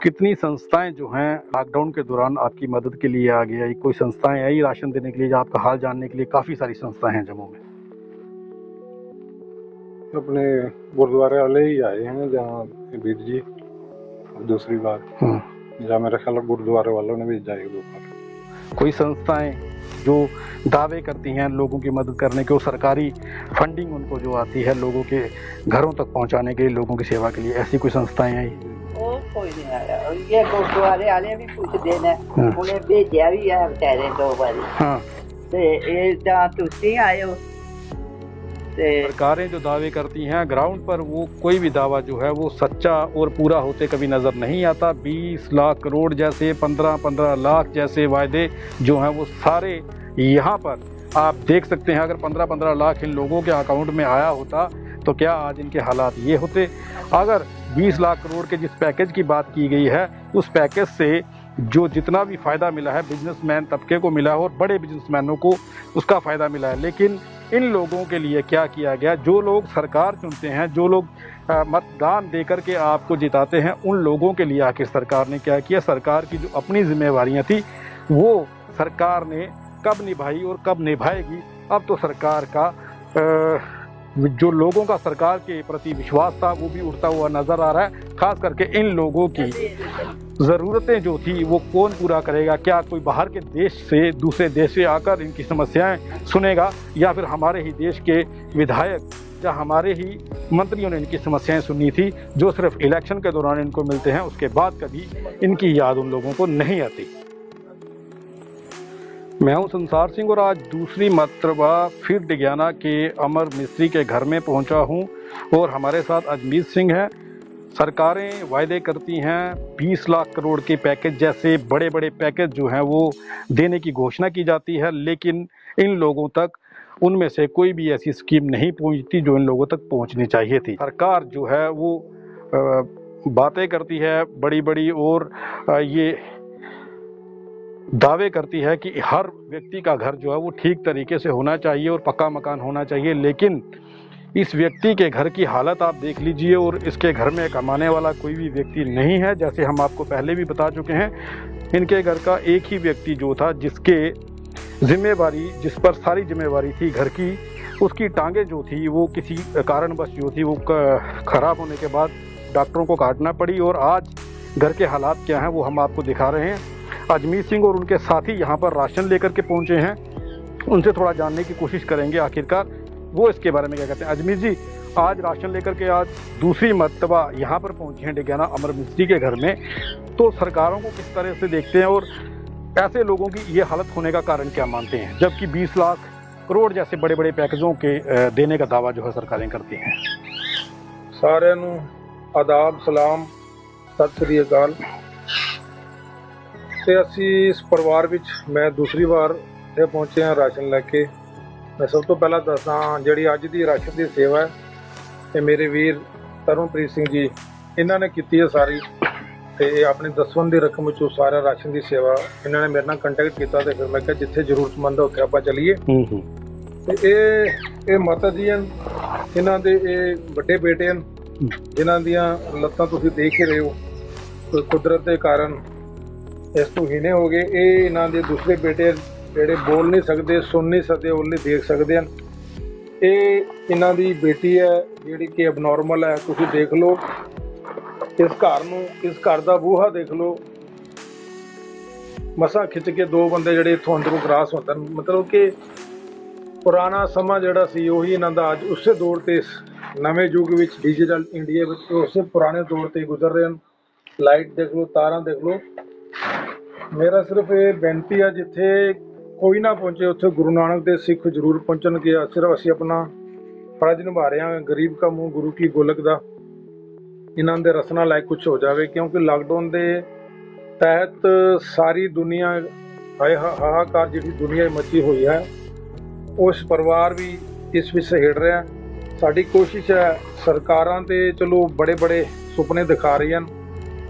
कितनी संस्थाएं जो हैं लॉकडाउन के दौरान आपकी मदद के लिए आ गई? कोई संस्थाएं आई राशन देने के लिए या आपका हाल जानने के लिए? काफ़ी सारी संस्थाएं हैं जम्मू में। अपने गुरुद्वारे वाले ही आए हैं जहाँ वीर जी, दूसरी बार जहाँ मेरा ख्याल गुरुद्वारे वालों ने भी जाए दोपहर। कोई संस्थाएं जो दावे करती हैं लोगों की मदद करने के, और सरकारी फंडिंग उनको जो आती है लोगों के घरों तक पहुंचाने के लिए, लोगों की सेवा के लिए, ऐसी कोई संस्थाएं आई? कोई नहीं आया। ये गुरुद्वारे वाले भी पूछते ने, उन्हें भेजा भी है बेचारे 2 बारी। हाँ, तुसी आए हो। सरकारें जो दावे करती हैं ग्राउंड पर वो कोई भी दावा जो है वो सच्चा और पूरा होते कभी नज़र नहीं आता। 20 लाख करोड़ जैसे 15-15 लाख जैसे वायदे जो हैं वो सारे यहाँ पर आप देख सकते हैं। अगर 15-15 लाख इन लोगों के अकाउंट में आया होता तो क्या आज इनके हालात ये होते? अगर 20 लाख करोड़ के जिस पैकेज की बात की गई है, उस पैकेज से जो जितना भी फ़ायदा मिला है बिजनेसमैन तबके को मिला है और बड़े बिजनेसमैनों को उसका फ़ायदा मिला है, लेकिन इन लोगों के लिए क्या किया गया? जो लोग सरकार चुनते हैं, जो लोग मतदान दे करके आपको जिताते हैं, उन लोगों के लिए आखिर सरकार ने क्या किया? सरकार की जो अपनी जिम्मेवारियां थी वो सरकार ने कब निभाई और कब निभाएगी? अब तो सरकार का जो लोगों का सरकार के प्रति विश्वास था वो भी उठता हुआ नज़र आ रहा है। खास करके इन लोगों की ज़रूरतें जो थी वो कौन पूरा करेगा? क्या कोई बाहर के देश से, दूसरे देश से आकर इनकी समस्याएं सुनेगा, या फिर हमारे ही देश के विधायक या हमारे ही मंत्रियों ने इनकी समस्याएं सुनी थी, जो सिर्फ इलेक्शन के दौरान इनको मिलते हैं, उसके बाद कभी इनकी याद उन लोगों को नहीं आती। मैं हूं संसार सिंह और आज दूसरी मर्तबा फिर डिगियाना के अमर मिस्त्री के घर में पहुंचा हूं और हमारे साथ अजमीत सिंह हैं। सरकारें वायदे करती हैं 20 लाख करोड़ के पैकेज जैसे बड़े बड़े पैकेज जो हैं वो देने की घोषणा की जाती है, लेकिन इन लोगों तक उनमें से कोई भी ऐसी स्कीम नहीं पहुंचती जो इन लोगों तक पहुंचनी चाहिए थी। सरकार जो है वो बातें करती है बड़ी बड़ी और ये दावे करती है कि हर व्यक्ति का घर जो है वो ठीक तरीके से होना चाहिए और पक्का मकान होना चाहिए, लेकिन इस व्यक्ति के घर की हालत आप देख लीजिए और इसके घर में कमाने वाला कोई भी व्यक्ति नहीं है। जैसे हम आपको पहले भी बता चुके हैं, इनके घर का एक ही व्यक्ति जो था जिसके जिम्मेवारी, जिस पर सारी जिम्मेवारी थी घर की, उसकी टांगे जो थी वो किसी कारणवश जो थी वो खराब होने के बाद डॉक्टरों को काटना पड़ी, और आज घर के हालात क्या हैं वो हम आपको दिखा रहे हैं। अजमीत सिंह और उनके साथी यहाँ पर राशन लेकर के पहुँचे हैं, उनसे थोड़ा जानने की कोशिश करेंगे आखिरकार वो इसके बारे में क्या कहते हैं। अजमीत जी, आज राशन लेकर के आज दूसरी मर्तबा यहाँ पर पहुँचे हैं डिगियाना अमर मिस्त्री के घर में, तो सरकारों को किस तरह से देखते हैं और ऐसे लोगों की ये हालत होने का कारण क्या मानते हैं, जबकि 20 लाख करोड़ जैसे बड़े बड़े पैकेजों के देने का दावा जो है सरकारें करती हैं? सारे नूं आदाब, सलाम, सत श्री अकाल। ਤੇ ਅਸੀਂ ਇਸ ਪਰਿਵਾਰ ਵਿੱਚ ਮੈਂ ਦੂਸਰੀ ਵਾਰ ਇੱਥੇ ਪਹੁੰਚੇ ਹਾਂ ਰਾਸ਼ਨ ਲੈ ਕੇ। ਮੈਂ ਸਭ ਤੋਂ ਪਹਿਲਾਂ ਦੱਸਾਂ ਜਿਹੜੀ ਅੱਜ ਦੀ ਰਾਸ਼ਨ ਦੀ ਸੇਵਾ ਹੈ ਇਹ ਮੇਰੇ ਵੀਰ ਤਰੁਣਪ੍ਰੀਤ ਸਿੰਘ ਜੀ ਇਹਨਾਂ ਨੇ ਕੀਤੀ ਹੈ ਸਾਰੀ, ਤੇ ਇਹ ਆਪਣੀ ਦਸਵੰਧ ਦੀ ਰਕਮ ਵਿੱਚੋਂ ਸਾਰਾ ਰਾਸ਼ਨ ਦੀ ਸੇਵਾ ਇਹਨਾਂ ਨੇ ਮੇਰੇ ਨਾਲ ਕੰਟੈਕਟ ਕੀਤਾ, ਤੇ ਫਿਰ ਮੈਂ ਕਿਹਾ ਜਿੱਥੇ ਜ਼ਰੂਰਤਮੰਦ ਹੈ ਉੱਥੇ ਆਪਾਂ ਚੱਲੀਏ। ਤੇ ਇਹ ਮਾਤਾ ਜੀ ਹਨ, ਇਹਨਾਂ ਦੇ ਇਹ ਵੱਡੇ ਬੇਟੇ ਹਨ ਜਿਨ੍ਹਾਂ ਦੀਆਂ ਲੱਤਾਂ ਤੁਸੀਂ ਦੇਖ ਹੀ ਰਹੇ ਹੋ, ਕੁਦਰਤ ਦੇ ਕਾਰਨ ਇਸ ਤੋਂ ਹੀਣੇ ਹੋ ਗਏ। ਇਹ ਇਹਨਾਂ ਦੇ ਦੂਸਰੇ ਬੇਟੇ ਜਿਹੜੇ ਬੋਲ ਨਹੀਂ ਸਕਦੇ, ਸੁਣ ਨਹੀਂ ਸਕਦੇ, ਓਨਲੀ ਦੇਖ ਸਕਦੇ ਹਨ। ਇਹ ਇਹਨਾਂ ਦੀ ਬੇਟੀ ਹੈ ਜਿਹੜੀ ਕਿ ਅਬਨੋਰਮਲ ਹੈ, ਤੁਸੀਂ ਦੇਖ ਲਓ ਇਸ ਘਰ ਨੂੰ, ਇਸ ਘਰ ਦਾ ਬੂਹਾ ਦੇਖ ਲਓ, ਮਸਾਂ ਖਿੱਚ ਕੇ 2 ਬੰਦੇ ਜਿਹੜੇ ਇੱਥੋਂ ਅੰਦਰੋਂ ਕ੍ਰਾਸ ਹੁੰਦੇ ਹਨ। ਮਤਲਬ ਕਿ ਪੁਰਾਣਾ ਸਮਾਂ ਜਿਹੜਾ ਸੀ ਉਹੀ ਇਹਨਾਂ ਦਾ ਅੱਜ ਉਸੇ ਦੌਰ 'ਤੇ ਨਵੇਂ ਯੁੱਗ ਵਿੱਚ ਡਿਜੀਟਲ ਇੰਡੀਆ ਵਿੱਚ ਉਸੇ ਪੁਰਾਣੇ ਦੌਰ 'ਤੇ ਗੁਜ਼ਰ ਰਹੇ ਹਨ। ਲਾਈਟ ਦੇਖ ਲਓ, ਤਾਰਾਂ ਦੇਖ ਲਓ। ਮੇਰਾ ਸਿਰਫ ਇਹ ਬੇਨਤੀ ਹੈ ਜਿੱਥੇ ਕੋਈ ਨਾ ਪਹੁੰਚੇ ਉੱਥੇ ਗੁਰੂ ਨਾਨਕ ਦੇ ਸਿੱਖ ਜ਼ਰੂਰ ਪਹੁੰਚਣਗੇ। ਸਿਰਫ ਅਸੀਂ ਆਪਣਾ ਫਰਜ਼ ਨਿਭਾ ਰਹੇ ਹਾਂ, ਗਰੀਬ ਕਾ ਮੂੰਹ ਗੁਰੂ ਕੀ ਗੋਲਕ ਦਾ। ਇਹਨਾਂ ਦੇ ਰਸਨਾ ਲਾਇਕ ਕੁਛ ਹੋ ਜਾਵੇ, ਕਿਉਂਕਿ ਲਾਕਡਾਊਨ ਦੇ ਤਹਿਤ ਸਾਰੀ ਦੁਨੀਆ ਹਾਹਾਕਾਰ ਜਿਹੜੀ ਦੁਨੀਆ ਮੱਚੀ ਹੋਈ ਹੈ, ਉਸ ਪਰਿਵਾਰ ਵੀ ਇਸ ਵਿੱਚ ਸਹੇੜ ਰਿਹਾ। ਸਾਡੀ ਕੋਸ਼ਿਸ਼ ਹੈ, ਸਰਕਾਰਾਂ ਤੇ ਚਲੋ ਬੜੇ ਬੜੇ ਸੁਪਨੇ ਦਿਖਾ ਰਹੀਆਂ ਹਨ,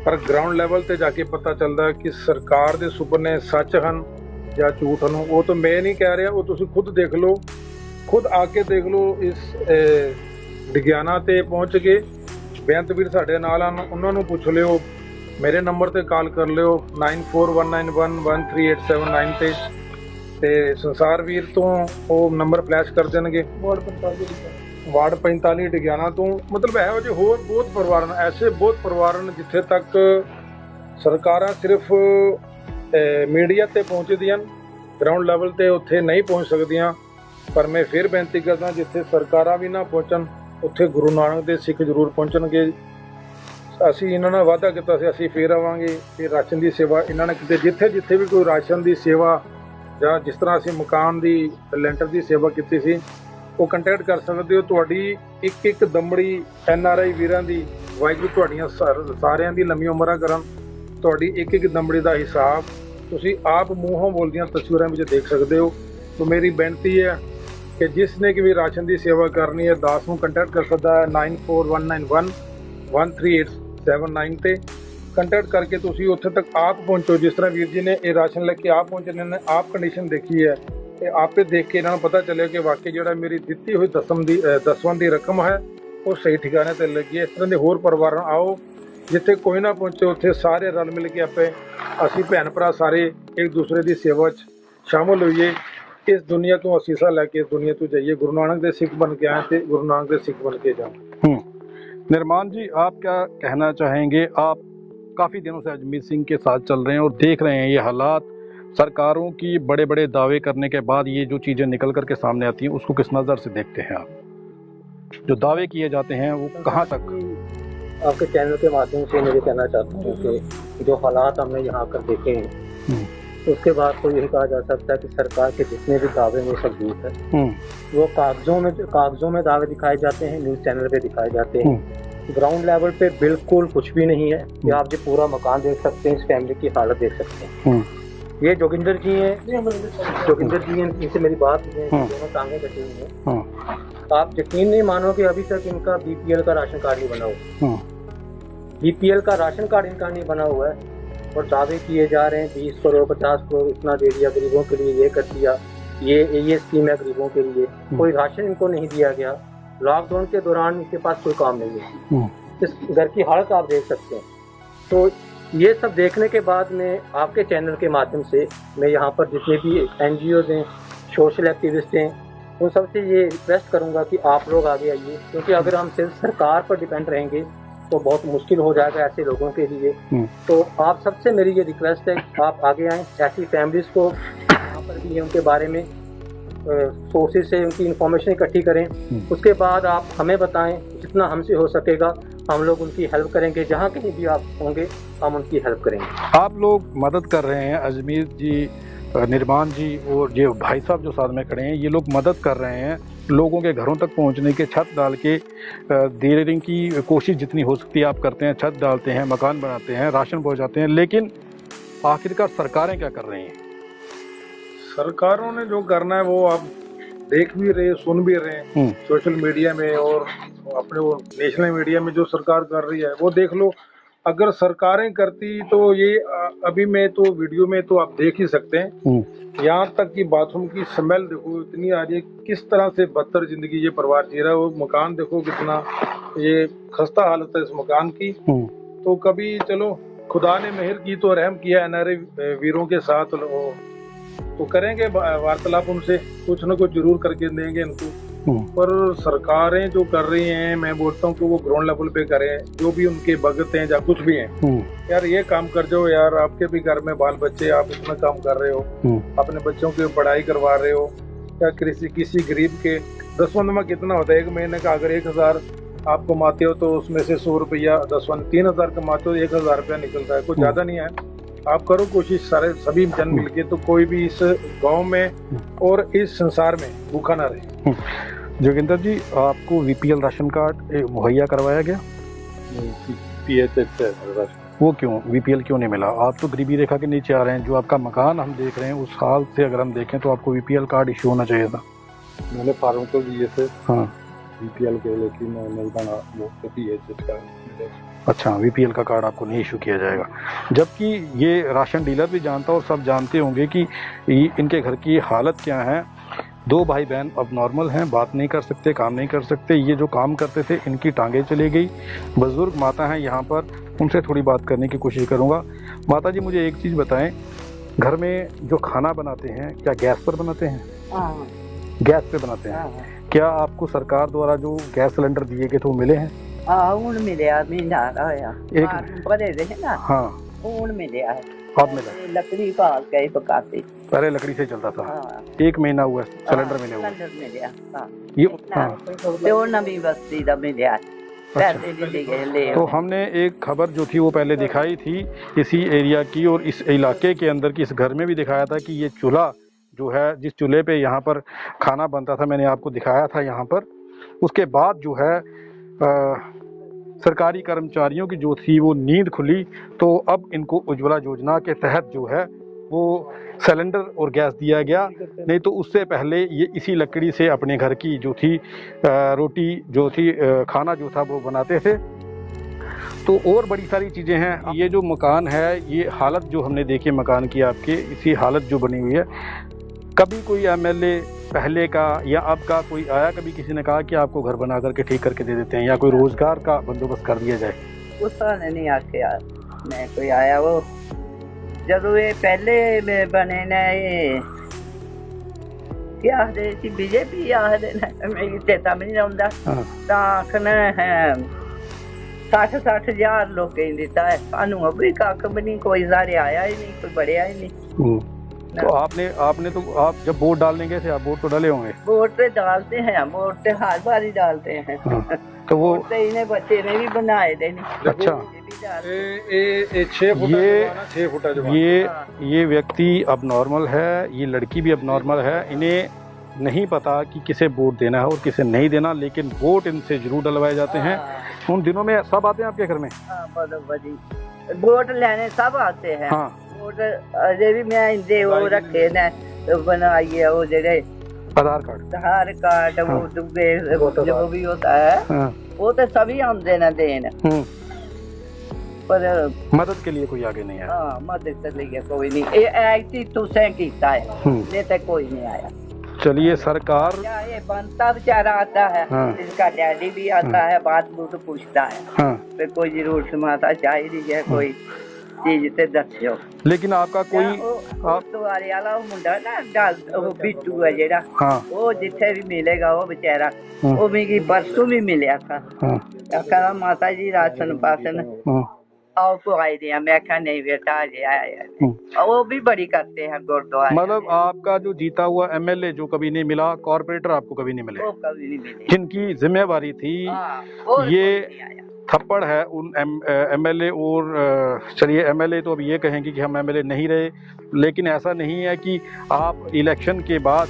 ਪਰ ਗਰਾਊਂਡ ਲੈਵਲ ਤੇ ਜਾ ਕੇ ਪਤਾ ਚੱਲਦਾ ਕਿ ਸਰਕਾਰ ਦੇ ਸੁਪਨੇ ਸੱਚ ਹਨ ਜਾਂ ਝੂਠ ਹਨ। ਉਹ ਤਾਂ ਮੈਂ ਨਹੀਂ ਕਹਿ ਰਿਹਾ, ਉਹ ਤੁਸੀਂ ਖੁਦ ਦੇਖ ਲਓ, ਖੁਦ ਆ ਕੇ ਦੇਖ ਲਓ। ਇਸ ਡਿਗਿਆਨਾ ਤੇ ਪਹੁੰਚ ਕੇ ਬੇਅੰਤ ਵੀਰ ਸਾਡੇ ਨਾਲ ਹਨ, ਉਹਨਾਂ ਨੂੰ ਪੁੱਛ ਲਿਓ ਮੇਰੇ ਨੰਬਰ ਤੇ ਕਾਲ ਕਰ ਲਿਓ 9419113879 ਤੇ ਸੰਸਾਰ ਵੀਰ ਤੋਂ ਉਹ ਨੰਬਰ ਫਲੈਸ਼ ਕਰ ਦੇਣਗੇ। ਵਾਰਡ 45 ਟਿਕਿਆਣਾ ਤੋਂ ਮਤਲਬ ਇਹੋ ਜਿਹੇ ਹੋਰ ਬਹੁਤ ਪਰਿਵਾਰ ਨੇ, ਐਸੇ ਬਹੁਤ ਪਰਿਵਾਰ ਨੇ ਜਿੱਥੇ ਤੱਕ ਸਰਕਾਰਾਂ ਸਿਰਫ ਮੀਡੀਆ ਤੇ ਪਹੁੰਚਦੀਆਂ, ਗਰਾਊਂਡ ਲੈਵਲ ਤੇ ਉੱਥੇ ਨਹੀਂ ਪਹੁੰਚ ਸਕਦੀਆਂ। ਪਰ ਮੈਂ ਫਿਰ ਬੇਨਤੀ ਕਰਦਾ ਜਿੱਥੇ ਸਰਕਾਰਾਂ ਵੀ ਨਾ ਪਹੁੰਚਣ ਉੱਥੇ ਗੁਰੂ ਨਾਨਕ ਦੇ ਸਿੱਖ ਜ਼ਰੂਰ ਪਹੁੰਚਣਗੇ। ਅਸੀਂ ਇਹਨਾਂ ਨਾਲ ਵਾਅਦਾ ਕੀਤਾ ਸੀ ਅਸੀਂ ਫੇਰ ਆਵਾਂਗੇ ਕਿ ਰਾਸ਼ਨ ਦੀ ਸੇਵਾ ਇਹਨਾਂ ਨੇ ਕਿਤੇ ਜਿੱਥੇ ਵੀ ਕੋਈ ਰਾਸ਼ਨ ਦੀ ਸੇਵਾ ਜਾਂ ਜਿਸ ਤਰ੍ਹਾਂ ਅਸੀਂ ਮਕਾਨ ਦੀ ਲੈਂਟਰ ਦੀ ਸੇਵਾ ਕੀਤੀ ਸੀ ਉਹ ਕੰਟੈਕਟ ਕਰ ਸਕਦੇ ਹੋ। ਤੁਹਾਡੀ ਇੱਕ ਦਮੜੀ NRI ਵੀਰਾਂ ਦੀ ਵਾਹਿਗੁਰੂ ਤੁਹਾਡੀਆਂ ਸਾਰਿਆਂ ਦੀ ਲੰਮੀ ਉਮਰਾਂ ਕਰਨ। ਤੁਹਾਡੀ ਇੱਕ ਦਮੜੀ ਦਾ ਹਿਸਾਬ ਤੁਸੀਂ ਆਪ ਮੂੰਹੋਂ ਬੋਲਦੀਆਂ ਤਸਵੀਰਾਂ ਵਿੱਚ ਦੇਖ ਸਕਦੇ ਹੋ। तो मेरी बेनती है कि जिसने कि भी राशन की सेवा करनी है दास ਨੂੰ ਕੰਟੈਕਟ ਕਰ ਸਕਦਾ ਹੈ 9419113879 ਤੇ ਕੰਟੈਕਟ ਕਰਕੇ ਤੁਸੀਂ ਉੱਥੇ ਤੱਕ ਆਪ ਪਹੁੰਚੋ। ਜਿਸ ਤਰ੍ਹਾਂ ਵੀਰ ਜੀ ਨੇ ਇਹ ਰਾਸ਼ਨ ਲੈ ਕੇ ਆਪ ਪਹੁੰਚੇ ਨੇ, ਆਪ ਕੰਡੀਸ਼ਨ ਦੇਖੀ ਹੈ ਤੇ ਆਪੇ ਦੇਖ ਕੇ ਇਹਨਾਂ ਨੂੰ ਪਤਾ ਚੱਲਿਆ ਕਿ ਵਾਕਈ ਜਿਹੜਾ ਮੇਰੀ ਦਿੱਤੀ ਹੋਈ ਦਸਵੰਧ ਦੀ ਰਕਮ ਹੈ ਉਹ ਸਹੀ ਠਿਕਾਣੇ ਤੇ ਲੱਗੀ ਹੈ। ਇਸ ਤਰ੍ਹਾਂ ਦੇ ਹੋਰ ਪਰਿਵਾਰਾਂ ਆਓ ਜਿੱਥੇ ਕੋਈ ਨਾ ਪਹੁੰਚੇ ਉੱਥੇ ਸਾਰੇ ਰਲ ਮਿਲ ਕੇ ਆਪੇ ਅਸੀਂ ਭੈਣ ਭਰਾ ਸਾਰੇ ਇੱਕ ਦੂਸਰੇ ਦੀ ਸੇਵਾ 'ਚ ਸ਼ਾਮਲ ਹੋਈਏ। इस दुनिया तो असीसा लैके इस दुनिया तो जाइए, गुरु नानक दे सिख बन के आए थे, गुरु नानक दे सिख बन के जाओ। निर्माण जी आप क्या कहना चाहेंगे? आप काफ़ी दिनों से अजमीत सिंह के साथ चल रहे हैं और देख रहे हैं ये हालात, सरकारों की बड़े बड़े दावे करने के बाद ये जो चीज़ें निकल कर के सामने आती हैं उसको किस नज़र से देखते हैं आप? जो दावे किए जाते हैं वो कहाँ तक? आपके चैनल के माध्यम से मुझे कहना चाहता हूँ कि जो हालात हमने यहाँ कर देखे हैं उसके बाद तो यही कहा जा सकता है कि सरकार के जितने भी दावे में सबूत है वो कागजों में दावे दिखाए जाते हैं, न्यूज़ चैनल पे दिखाए जाते हैं। ग्राउंड लेवल पे बिल्कुल कुछ भी नहीं है। कि आप जो पूरा मकान देख सकते हैं, इस फैमिली की हालत देख सकते हैं। ये जोगिंदर जी हैं, इनसे मेरी बात हुई है, दोनों टांगे कटी हुई हैं। आप यकीन नहीं मानोगे अभी तक इनका BPL का राशन कार्ड नहीं बना हुआ। BPL का राशन कार्ड इनका नहीं बना हुआ है और दावे किए जा रहे हैं 20 करोड़ 50 करोड़ इतना दे दिया गरीबों के लिए, ये कर दिया, ये स्कीम है गरीबों के लिए। कोई राशन इनको नहीं दिया गया। लॉकडाउन के दौरान इनके पास कोई काम नहीं है। इस घर की हालत आप देख सकते हैं। तो ये सब देखने के बाद में आपके चैनल के माध्यम से मैं यहाँ पर जितने भी NGOs हैं, सोशल एक्टिविस्ट हैं, उन सबसे ये रिक्वेस्ट करूँगा कि आप लोग आगे आइए, क्योंकि अगर हम सिर्फ सरकार पर डिपेंड रहेंगे तो बहुत मुश्किल हो जाएगा ऐसे लोगों के लिए। तो आप सबसे मेरी ये रिक्वेस्ट है कि आप आगे आएँ, ऐसी फैमिलीज़ को यहाँ पर भी उनके बारे में सोर्सेज से उनकी इन्फॉर्मेशन इकट्ठी करें। उसके बाद आप हमें बताएं, जितना हमसे हो सकेगा हम लोग उनकी हेल्प करेंगे। जहाँ कहीं भी आप होंगे हम उनकी हेल्प करेंगे। आप लोग मदद कर रहे हैं, अजमीत जी, निर्माण जी और ये भाई साहब जो साथ में खड़े हैं, ये लोग मदद कर रहे हैं लोगों के घरों तक पहुंचने के। छत डाल के देने की कोशिश जितनी हो सकती है आप करते हैं, छत डालते हैं, मकान बनाते हैं, राशन पहुंचाते हैं, लेकिन आखिरकार सरकारें क्या कर रही हैं? सरकारों ने जो करना है वो आप देख भी रहे, सुन भी रहे हैं सोशल मीडिया में और अपने वो नेशनल मीडिया में जो सरकार कर रही है वो देख लो। अगर सरकारें करती तो ये अभी मैं तो वीडियो में तो आप देख ही सकते हैं, यहाँ तक कि बाथरूम की स्मेल देखो इतनी आ रही है, किस तरह से बदतर जिंदगी ये परिवार जी रहा है। वो मकान देखो कितना ये खस्ता हालत है इस मकान की। तो कभी चलो खुदा ने मेहर की तो रहम किया NRI वीरों के साथ, तो करेंगे वार्तालाप उनसे, कुछ न कुछ जरूर करके देंगे इनको। पर सरकारें जो कर रही हैं मैं बोलता हूँ कि वो ग्राउंड लेवल पे करें, जो भी उनके भगत हैं या कुछ भी हैं। यार ये काम कर जाओ यार, आपके भी घर में बाल बच्चे, आप इतना काम कर रहे हो, अपने बच्चों की पढ़ाई करवा रहे हो, या किसी गरीब के दसवंध में कितना होता है एक महीने का? अगर 1000 आप कमाते हो तो उसमें से 100 रुपया दसवंध, 3000 कमाते हो 1000 रुपया निकलता है, कुछ ज्यादा नहीं है। आप करो कोशिश सभी जन मिलके, तो कोई भी इस गांव में और इस संसार में भूखा ना रहे। जोगिंदर जी, आपको VPL राशन कार्ड मुहैया करवाया गया? वो क्यों VPL क्यों नहीं मिला? आप तो गरीबी रेखा के नीचे आ रहे हैं। जो आपका मकान हम देख रहे हैं उस हाल से अगर हम देखें तो आपको VPL कार्ड इशू होना चाहिए था। मैंने फार्म तो दिए थे हाँ VPL के, लेकिन नहीं बना वो PHS का। अच्छा, VPL का कार्ड आपको नहीं इशू किया जाएगा, जबकि ये राशन डीलर भी जानता और सब जानते होंगे कि इनके घर की हालत क्या है। दो भाई बहन अब नॉर्मल हैं, बात नहीं कर सकते, काम नहीं कर सकते। ये जो काम करते थे इनकी टांगें चली गई। बुजुर्ग माता हैं यहाँ पर, उनसे थोड़ी बात करने की कोशिश करूँगा। माता जी, मुझे एक चीज़ बताएं, घर में जो खाना बनाते हैं क्या गैस पर बनाते हैं? हाँ गैस पे बनाते हैं। हाँ क्या आपको सरकार द्वारा जो गैस सिलेंडर दिए गए थे वो मिले हैं? हाँ हूँ मिले महीना होया एक भरे रहे ना। हाँ, हूँ मिले अब मिला। लकड़ी पाल के पकाते। पहले लकड़ी से चलता था। हाँ 1 महीना हुआ सिलेंडर मिले हुए। सिलेंडर मिले। हाँ ये हाँ। ते वो नवी बस्ती दा मिले पैसे भी ले गए ले। तो हमने एक खबर जो थी वो पहले दिखाई थी इसी एरिया की, और इस इलाके के अंदर की इस घर में भी दिखाया था कि ये चूल्हा जो है, जिस चूल्हे पे यहाँ पर खाना बनता था, मैंने आपको दिखाया था यहाँ पर। उसके बाद जो है सरकारी कर्मचारियों की जो थी वो नींद खुली, तो अब इनको उज्ज्वला योजना के तहत जो है वो सिलेंडर और गैस दिया गया। नहीं तो उससे पहले ये इसी लकड़ी से अपने घर की जो थी रोटी जो थी, खाना जो था वो बनाते थे। तो और बड़ी सारी चीज़ें हैं। ये जो मकान है, ये हालत जो हमने देखी मकान की आपके, इसी हालत जो बनी हुई है, कभी कोई एमएलए पहले का या अब का कोई आया, कभी किसी ने कहा कि आपको घर बना करके ठीक करके दे देते हैं या कोई रोजगार का बंदोबस्त कर दिया जाए? उसका नहीं आके यार मैं कोई आया वो जदों ये पहले में बने ना ये क्या आखदे सी बीजेपी आखदे ना, मैं चेता भी नहीं आउंदा। तां आखना है 60 हजार लोकें दिता है, सानू अभी कख भी नहीं, कोई ज़ारे आया ही नहीं, कोई बढ़िया ही नहीं। तो आपने तो आप जब वोट डालने गए थे, आप वोट तो डाले होंगे? वोट पे डालते हैं, वोट पे हर बार ही डालते हैं। तो वो इन्हें बच्चे ने भी बनाए थे नहीं। अच्छा, ये 6 फुट ये 6 फुट ये व्यक्ति अब नॉर्मल है, ये लड़की भी अब नॉर्मल है। इन्हें नहीं पता कि किसे वोट देना है और किसे नहीं देना, लेकिन वोट इनसे जरूर डलवाए जाते हैं। उन दिनों में सब आते हैं आपके घर में? वोट लेने सब आते हैं। हाँ, वोट अजे भी मैं इंदे वो रखे ने बनाइए, वो जेडे आधार कार्ड, वो दुगे जो भी होता है। हाँ, वो तो सभी आंदे ना देन, पर मदद के लिए कोई आगे नहीं आया। हाँ मदद कर लिया कोई नहीं। ऐसी तुसें कीता है, नहीं तो कोई नहीं आया। चलिए सरकार, ये बनता बेचारा आता है। हाँ। इसका डैडी भी आता है, बात बूत पूछता है। हाँ, फिर कोई जरूरत माता चाहिए है कोई चीज ते दस्यो। लेकिन आपका कोई आप तुम्हारे वाला मुंडा ना डाल वो बिट्टू है जेड़ा, हाँ, वो जिथे भी मिलेगा वो बेचारा, वो मेरी परसों भी मिले था। हाँ, कहा माता जी राशन पासन आओ को आई दिया। मैं कहा नहीं बेटा आज आया। वो भी बड़ी करते हैं गुरुद्वारे। मतलब आपका जो जीता हुआ एमएलए जो कभी नहीं मिला, कॉर्पोरेटर आपको कभी नहीं मिले, वो कभी नहीं मिले, जिनकी जिम्मेवारी थी। ये थप्पड़ है उन एमएलए और चलिए एमएलए तो अब ये कहेंगे कि हम एमएलए नहीं रहे, लेकिन ऐसा नहीं है कि आप इलेक्शन के बाद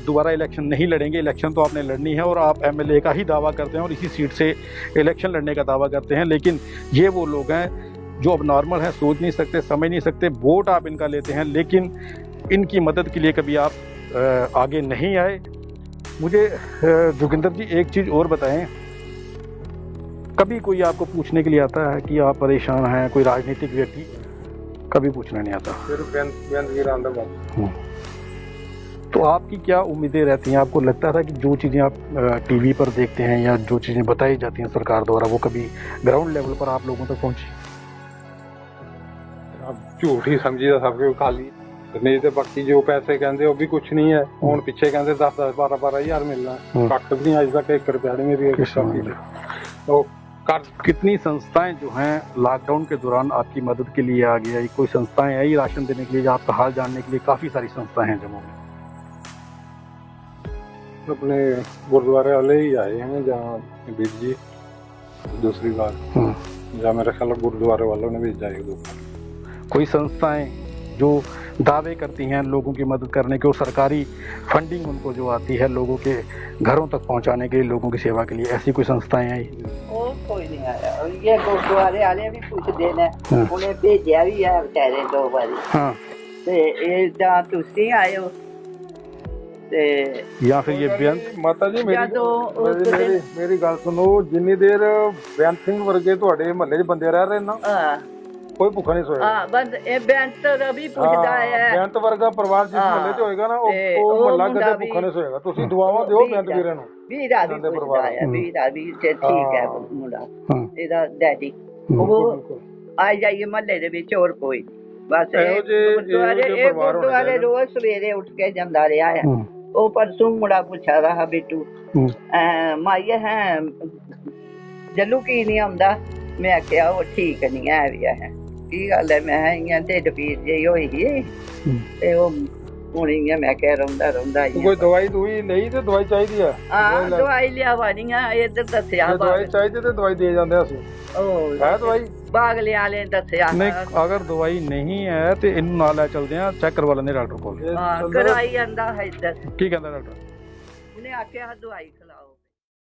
दोबारा इलेक्शन नहीं लड़ेंगे। इलेक्शन तो आपने लड़नी है और आप एमएलए का ही दावा करते हैं और इसी सीट से इलेक्शन लड़ने का दावा करते हैं। लेकिन ये वो लोग हैं जो अब नॉर्मल हैं, सोच नहीं सकते, समझ नहीं सकते, वोट आप इनका लेते हैं, लेकिन इनकी मदद के लिए कभी आप आगे नहीं आए। मुझे जोगिंदर जी एक चीज़ और बताएं, कभी कोई आपको पूछने के लिए आता है कि आप परेशान हैं, कोई राजनीतिक व्यक्ति कभी पूछना नहीं आता? तो आपकी क्या उम्मीदें रहती हैं? आपको लगता था कि जो चीज़ें आप टीवी पर देखते हैं या जो चीज़ें बताई जाती हैं सरकार द्वारा, वो कभी ग्राउंड लेवल पर आप लोगों तक पहुंची? झूठ ही समझीदा सब कुछ खाली, नहीं तो बाकी जो पैसे कहते वो भी कुछ नहीं है। ਹੁਣ ਪਿੱਛੇ ਕਹਿੰਦੇ 10-10 12-12 ਹਜ਼ਾਰ ਮਿਲਣਾ, ਕੱਟ ਵੀ ਨਹੀਂ ਅੱਜ ਤੱਕ 1 ਰੁਪਿਆ ਨਹੀਂ ਮੇਰੀ। तो कितनी संस्थाएं जो हैं लॉकडाउन के दौरान आपकी मदद के लिए आ गई? कोई संस्थाएं आई राशन देने के लिए, आपका हाल जानने के लिए? काफ़ी सारी संस्थाएं हैं जम्मू में। अपने गुरुद्वारे वाले ही आए हैं, जहाँ बीर जी दूसरी बार, जहाँ मेरा ख्याल गुरुद्वारे वालों ने भेजा है। कोई संस्थाएं जो दावे करती हैं लोगों की मदद करने के और सरकारी फंडिंग उनको जो आती है लोगों के घरों तक पहुंचाने के लिए, लोगों की सेवा के लिए, ऐसी कोई संस्थाएं आई? कोई नहीं आया। ये गुरुद्वारे वाले भी कुछ देना, उन्हें भेजा भी है बेचारे 2 बारी। हाँ, ये जहाँ तुसी आए हो या फिर ये बेअंत माता जी मेरी गल सुनो, जिन्नी देर बेअंत सिंह वर्गे ਤੁਹਾਡੇ ਮਹੱਲੇ 'ਚ ਬੰਦੇ ਰਹਿ ਰਹੇ ਨਾ, ਕੋਈ ਭੁੱਖਾ ਨਹੀਂ ਸੋਏਗਾ। ਹਾਂ ਬਸ ਇਹ ਬੈਂਤ ਰਵੀ ਪੁੱਛਦਾ ਹੈ ਬੇਅੰਤ ਵਰਗਾ ਪਰਿਵਾਰ ਜਿਸ ਹਾਂ। ਮਹੱਲੇ 'ਚ ਹੋਏਗਾ ਨਾ ਤੇ ਉਹ ਉਹ ਮਹੱਲਾ ਮੁੰਡਾ ਕਦੇ ਭੁੱਖਾ ਵੀ- ਨਹੀਂ ਸੋਏਗਾ। ਤੁਸੀਂ ਦੁਆਵਾਂ ਦਿਓ ਬੇਅੰਤ ਵੀਰਾਂ ਨੂੰ। ਵੀਰਾ ਵੀ ਉਹਨਾਂ ਦੇ ਪੁੱਛਦਾ ਪਰਿਵਾਰ ਹੈ ਵੀਰਾ ਵੀ ਤੇ ਠੀਕ ਹੈ ਹਾਂ। ਮੁੰਡਾ ਹਾਂ। ਇਹਦਾ ਡੈਡੀ ਉਹ ਆ ਜਾਈਏ ਮਹੱਲੇ ਦੇ ਵਿੱਚ ਹੋਰ ਕੋਈ ਬਸ ਇਹੋ ਜਿਹੇ ਗੁਰਦੁਆਰੇ ਪਰਿਵਾਰ ਹੋਣੇ ਚਾਹੀਦੇ। ਰੋਜ਼ ਸਵੇਰੇ ਉੱਠ ਕੇ ਜਾਂਦਾ ਰਿਹਾ ਹੈ। ਉਹ ਪਰਸੋਂ ਮੁੰਡਾ ਪੁੱਛਾ ਰਹਾ ਬਿੱਟੂ ਮਾਈਏ ਹੈ ਜੱਲੂ ਕੀ ਨਹੀਂ ਆਉਂਦਾ। ਮੈਂ ਕਿਹਾ ਉਹ ਠੀਕ ਨਹੀਂ ਹੈ ਵੀ ਹੈ ਕੀ ਗੱਲ ਹੈ। ਮੈਂ ਇਆਂ ਢਿੱਡ ਪੀੜ ਜਿਹੀ ਹੋਈ ਸੀ ਤੇ ਉਹ ਹੁਣ ਇਆਂ ਮੈਂ ਕਿਹਾ ਰੋਂਦਾ ਕੋਈ ਦਵਾਈ ਦੂਈ ਲਈ ਤੇ ਦਵਾਈ ਚਾਹੀਦੀ ਆ। ਹਾਂ ਦਵਾਈ ਲਿਆਵਾਨੀਆਂ ਇੱਧਰ ਦੱਸਿਆ ਜੇ ਦਵਾਈ ਚਾਹੀਦੀ ਤੇ ਦਵਾਈ ਦੇ ਜਾਂਦੇ ਆ ਅਸੀਂ। ਉਹ ਹੈ ਦਵਾਈ ਬਾਗਲੇ ਵਾਲੇ ਦੱਸਿਆ ਨਹੀਂ ਅਗਰ ਦਵਾਈ ਨਹੀਂ ਹੈ ਤੇ ਇਹਨੂੰ ਨਾਲ ਲੈ ਚਲਦੇ ਆ ਚੈੱਕ ਕਰਵਾ ਲੈਂਦੇ ਡਾਕਟਰ ਕੋਲ। ਹਾਂ ਕਰਾਈ ਜਾਂਦਾ ਹੈ ਇੱਧਰ ਕੀ ਕਹਿੰਦਾ ਡਾਕਟਰ? ਉਹਨੇ ਆਖਿਆ ਦਵਾਈ ਖਿਲਾ